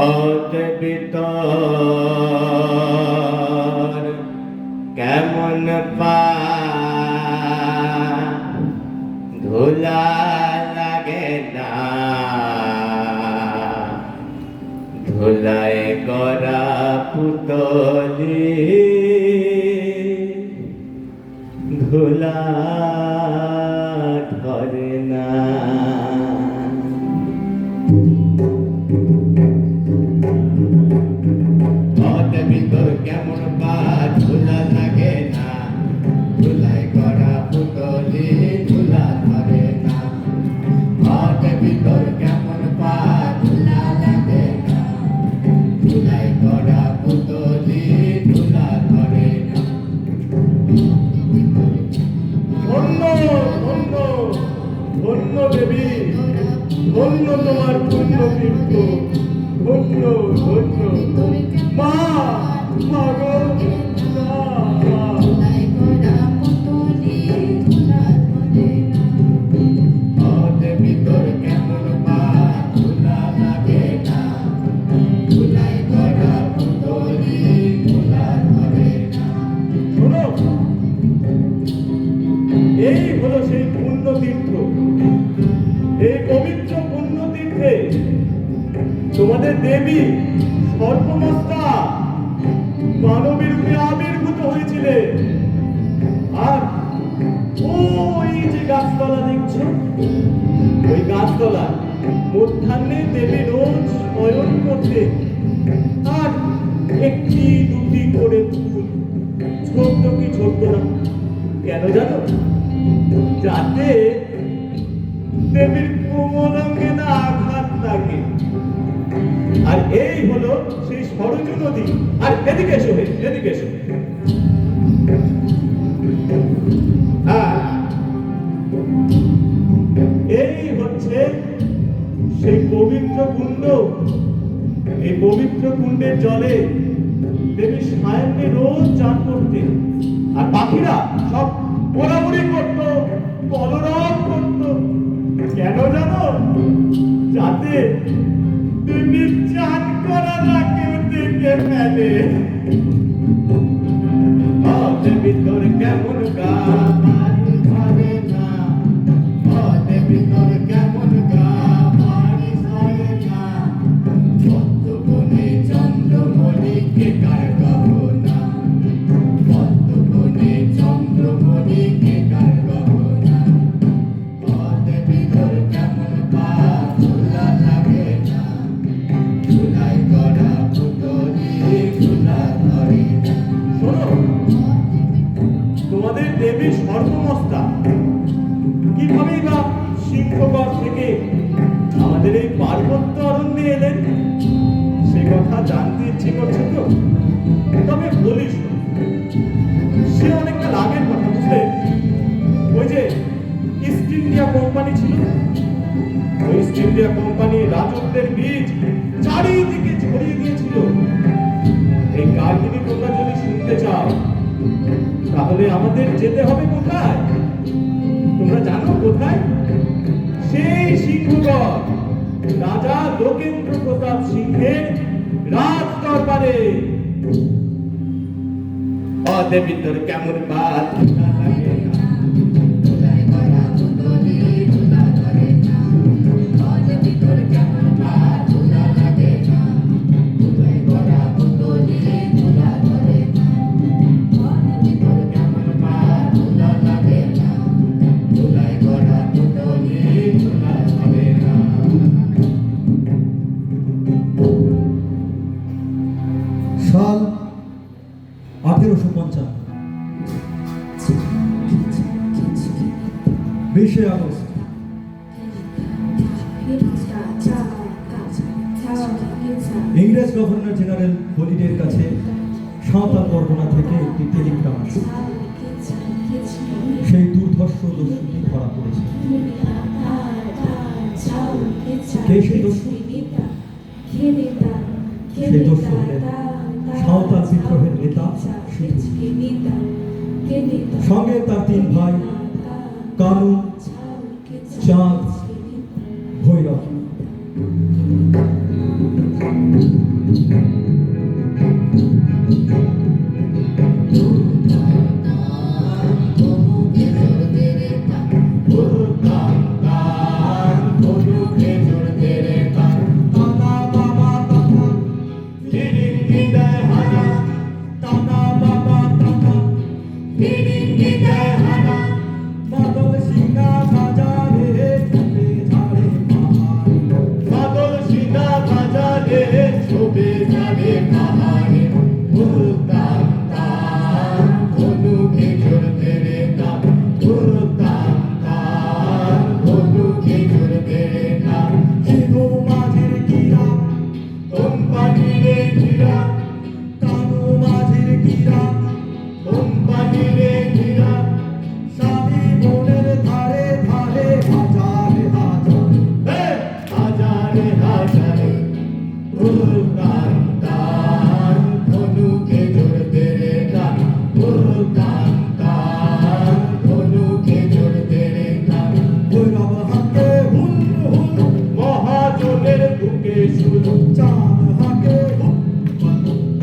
পথ ভিতর কেমন পা ধুলা লাগে না, ধুলায় করা পুতলি ধুলা ধরে না। পথ ভিতর কেমন পা ধুলা লাগে না, ধুলায় করা পুতলি ধুলা ধরে না। পথ ভিতর কেমন পা ধুলা লাগে না, ধুলায় করা পুতলি ধুলা ধরে না। ধন্য ধন্য ধন্য দেবী, ধন্য তোমার পুণ্য তীর্থ, ধন্য ধন্য মা, মা গো মা, মা। পথ ভিতর কেমন পা ধুলা লাগে না, ধুলায় করা পুতলি ধুলা ধরে না। শোনো, এই হলো সেই পুণ্য তীর্থ। এই পবিত্র পুণ্য তীর্থে তোমাদের দেবী সর্বমস্তা মানবী রূপে আবির্ভূত হয়েছিলেন। আর ওই যে গাছতলা দেখছো, ওই গাছতলা মধ্যাহ্নে দেবী রোজ শয়ন করতে, আর একটি দুটি করে ফুল, ছোট্ট কি ছোট্ট না, কেন জানো? যাতে দেবীর কোমলাঙ্গে না আঘাত লাগে। আর এই হলো সেই সরজু নদী। আর এদিকে এসো, এদিকে এসো। এই হচ্ছে সেই পবিত্র কুণ্ড। এই পবিত্র কুণ্ডের জলে দেবী সায়নে রোজ চান করতেন। আর পাখিরা সব পোড়াপুরি করতো, কলরব করতো। কেন জানো? যাতে দেবী চান করা না কেউ দেখে ফেলে। পথ ভিতর কেমন গা বাড়ি ধরে না, পথ ভিতর কেমন গা বাড়ি ধরে না। পদ্মবনে চন্দ্রমণিকে কার গহনা, পদ্মবনে চন্দ্রমণিকে কার গহনা। পথ ভিতর কেমন পা ধুলা লাগে না, ধুলায় করা পুতলি ধুলা ধরে না। শোনো, তোমাদের দেবী সর্বমস্তা কিভাবেই বা সিংহগড় থেকে আমাদের এই পার্বত্য অরণ্যে এলেন, সে কথা জানতে ইচ্ছে করছে তো? তবে বলিস, সে অনেকটা আগের কথা, বুঝলে? ওই যে ইস্ট ইন্ডিয়া কোম্পানি ছিল, ওই ইস্ট ইন্ডিয়া কোম্পানি রাজত্বের বীজ চারিদিকে ছড়িয়ে দিয়েছিল। এই কাহিনী তোমরা যদি শুনতে চাও, তাহলে আমাদের যেতে হবে কোথায়? তোমরা জানো কোথায়? সেই সিংহগড়, রাজা লোকেন্দ্র প্রতাপ সিংহের রাজ দরবারে। পথ ভিতর কেমন পা ধুলা লাগে না, ধুলায় করা পুতলি ধুলা ধরে না। পথ ভিতর কেমন পা ধুলা লাগে না, ধুলায় করা পুতলি ধুলা ধরে না। পথ ভিতর কেমন পা ধুলা লাগে না, ধুলায় করা পুতলি ধুলা ধরে না। সাল 1855, 20 আগস্ট। ইংরেজ গভর্নর জেনারেল হলিডের কাছে সাঁওতাল পরগনা থেকে একটি টেলিগ্রাম আসে। সেই দুর্ধর্ষ দস্যুটি ধরা পড়েছে। কে সেই দস্যু? সেই দস্যু হলেন সাঁওতাল বিদ্রোহের নেতা সিধু। সঙ্গে তার 3 ভাই কানু, চাঁদ, ভৈরব। কোম্পানিরে ঘিরা কানু মাঝির গিরা কোম্পানিরে ঘিরা স্বামী বোনের ধারে ধারে হাজারে হাজারে হাজারে হাজারে উল্কান্তার ধনুকে জড়তে রে টান উল্কান্তার ধনুকে জড়তে রে টান ভৈরব হাতে হুল হুল মহাজনের বুকে সুর চাঁদ হাতে হুল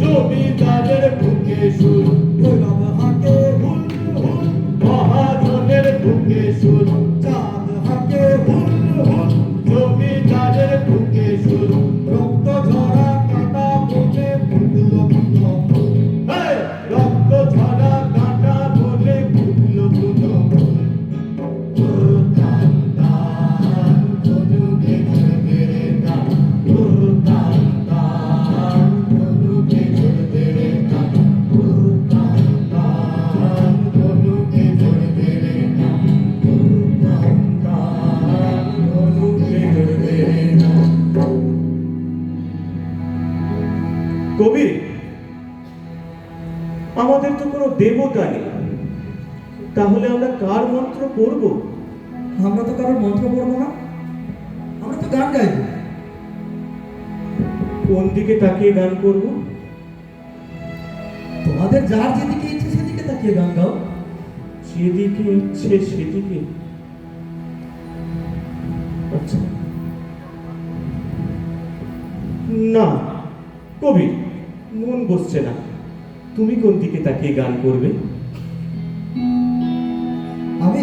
জমিদারের বুকে সুর ভৈরব হাতে হুল হুল মহাজনের বুকে সুর চাঁদ হাতে হুল হুল জমিদারের বুকে সুর রক্ত ঝরা কাটা বনে ফুটলো ফুটলো রক্ত ঝরা কাঁটা বলে ফুটলো ফুটলো উল্কান্তার ধনুকে জড়তে রে টান উল্কান্তার ধনুকে জড়তে রে টান উল্কান্তার ধনুকে জড়তে রে টান উল্কান্তার ধনুকে জড়তে রে টান। কবি, আমাদের তো কোনো দেবতা নেই, তাহলে আমরা কার মন্ত্র পড়ব? আমরা তো কারোর মন্ত্র পড়বো না, আমরা তো গান গাইবো। কোন দিকে তাকিয়ে গান করব? তোমাদের যার যেদিকে ইচ্ছে সেদিকে তাকিয়ে গান গাও। যেদিকে ইচ্ছে সেদিকে। আচ্ছা, না কবি, মন বসছে না। তুমি কোন দিকে তাকিয়ে গান করবে? আমি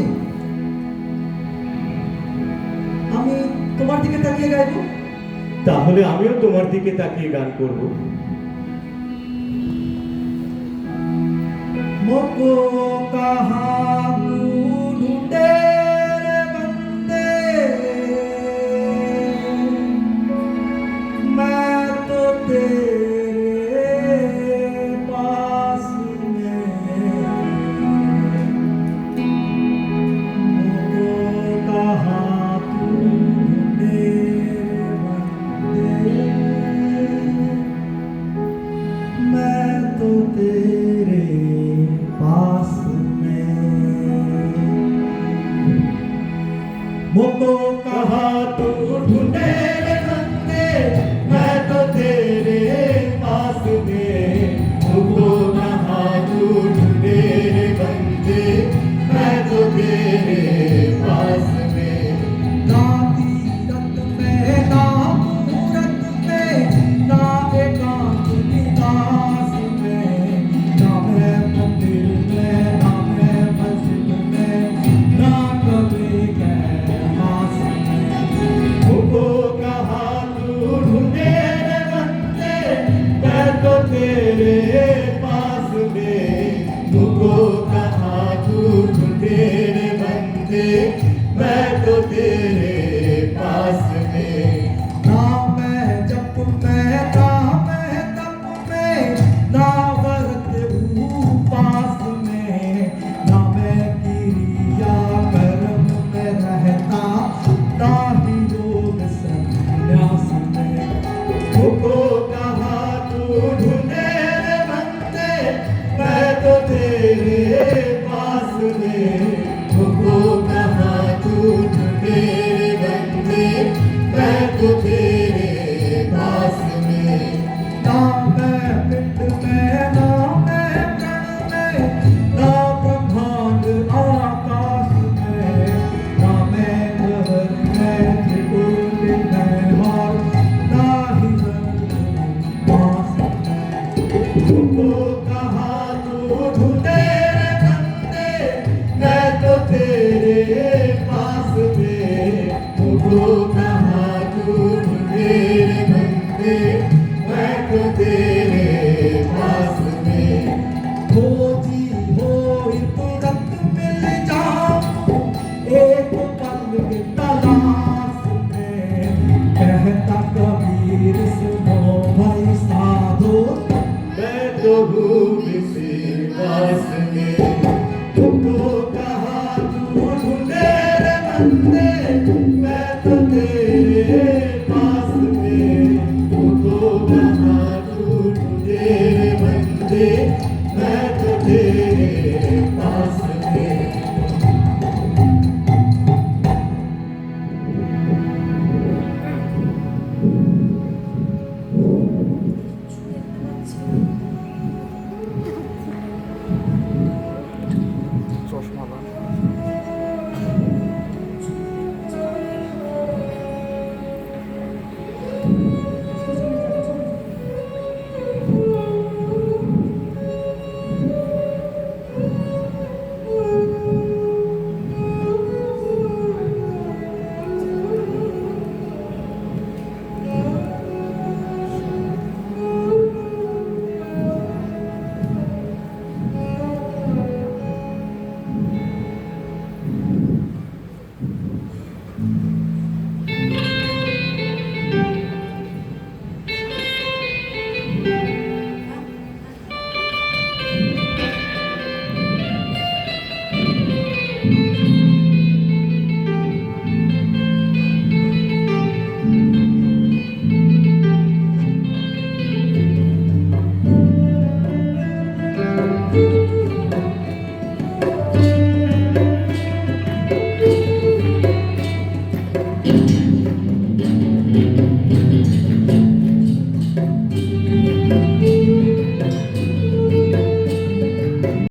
আমি তোমার দিকে তাকিয়ে গাইবো। তাহলে আমিও তোমার দিকে তাকিয়ে গান করব। मुझको कहाँ ढूंढे रे बंदे, मैं तो तेरे पास में। मुझको कहाँ ढूंढे रे बंदे, मैं तो तेरे पास में। मुझको कहा तू ढूंढे रे बंदे, मैं तो तेरे पास में। मुझको कहा तू ढूंढे रे बंदे, मैं तो तेरे पास में। ना तीरथ में ना मूरत में ना एकांत निवास में, ना मैं मंदिर में ना मैं मस्जिद में ना कभी कैलाश में। मुझको कहा तू ढूंढे रे बंदे, मैं तो तेरे पास में। मुझको कहा तू ढूंढे रे बंदे, मैं तो तेरे पास में। ना मैं जप में ना मैं तप में ना व्रत उपास में, ना मैं क्रिया कर्म में रहता ना ही योग संन्यास में। मुझको कहा तू ढूंढे रे बंदे, मैं तो तेरे पास में। मुझको कहा तू ढूंढे रे बंदे, मैं तो तेरे पास में। ना मैं पिंड में ना मैं प्राण में ना ब्रह्मांड आकाश में, ना मैं लहर में त्रिपुर में और ना ही मास में। मुझको कहा तू ढूंढे रे बंदे, मैं तो तेरे पास में। मुझको कहा तू ढूंढे रे बंदे, मैं तो तेरे पास में। खोजी हो तुरंत मिल जाओ एक पल की तलाश में, कहता कबीर सुनो भाई साधो। मैं तो हूँ